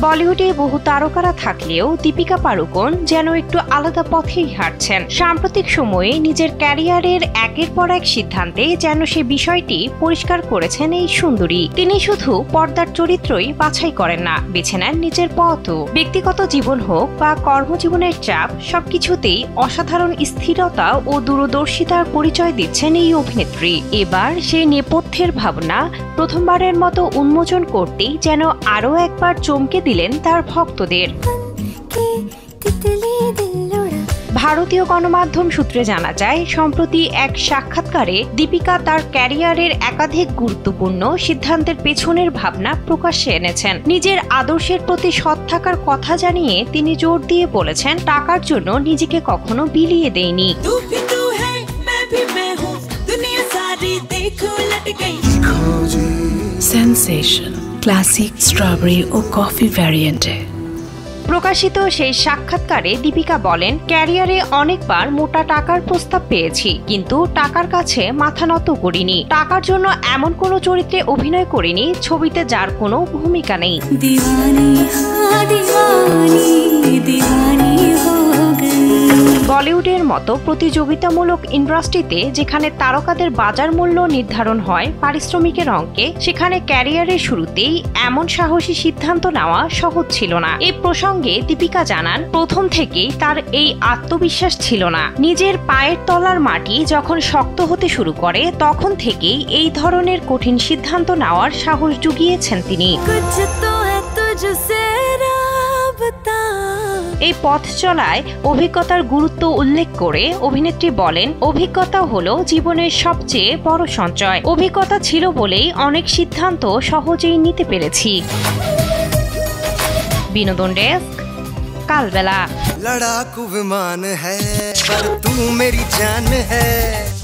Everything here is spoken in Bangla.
বলিউডে বহু তারকারা থাকলেও দীপিকা পাড়ুকোন যেন একটু আলাদা পথেই হাঁটছেন। সাম্প্রতিক সময়ে নিজের ক্যারিয়ারের একের পর এক সিদ্ধান্তে যেন সে বিষয়টি পরিষ্কার করেছেন এই সুন্দরী। তিনি শুধু পর্দার চরিত্রই বাছাই করেন না, বেছে নেন নিজের পথও। ব্যক্তিগত জীবন হোক বা কর্মজীবনের চাপ, সবকিছুতেই অসাধারণ স্থিরতা ও দূরদর্শিতার পরিচয় দিচ্ছেন এই অভিনেত্রী। এবার সেই নেপথ্যের ভাবনা প্রথমবারের মতো উন্মোচন করতেই যেন আরও একবার চমকে দিলেন তার ভক্তদের। ভারতীয় গণমাধ্যম সূত্রে জানা যায়, সম্প্রতি এক সাক্ষাৎকারে দীপিকা তার ক্যারিয়ারের একাধিক গুরুত্বপূর্ণ সিদ্ধান্তের পেছনের ভাবনা প্রকাশ্যে এনেছেন। নিজের আদর্শের প্রতি সৎ থাকার কথা জানিয়ে তিনি জোর দিয়ে বলেছেন, টাকার জন্য নিজেকে কখনো বিলিয়ে দেয়নি। সেন্সেশন ক্লাসিক স্ট্রবেরি ও কফি ভ্যারিয়েন্টে প্রকাশিত সেই সাক্ষাৎকারে দীপিকা বলেন, ক্যারিয়ারে অনেকবার মোটা টাকার প্রস্তাব পেয়েছি, কিন্তু টাকার কাছে মাথা নত করিনি। টাকার জন্য এমন কোনো চরিত্রে অভিনয় করিনি ছবিতে যার কোনো ভূমিকা নেই। বলিউডের মতো প্রতিযোগিতামূলক ইন্ডাস্ট্রিতে যেখানে তারকাদের বাজার মূল্য নির্ধারণ হয় পারিশ্রমিকের অঙ্কে, সেখানে ক্যারিয়ারের শুরুতেই এমন সাহসী সিদ্ধান্ত নেওয়া সহজ ছিল না। এই প্রসঙ্গে দীপিকা জানান, প্রথম থেকেই তার এই আত্মবিশ্বাস ছিল না। নিজের পায়ের তলার মাটি যখন শক্ত হতে শুরু করে, তখন থেকেই এই ধরনের কঠিন সিদ্ধান্ত নেওয়ার সাহস জুগিয়েছেন তিনি। এই পথ চলায় অভিজ্ঞতার গুরুত্ব উল্লেখ করে অভিনেত্রী বলেন, অভিজ্ঞতা হলো জীবনের সবচেয়ে বড় সঞ্চয়। অভিজ্ঞতা ছিল বলেই অনেক সিদ্ধান্ত সহজেই নিতে পেরেছি। বিনোদন ডেস্ক, কালবেলা। লড়াকু বিমান হ্যায়, पर तू मेरी जान है।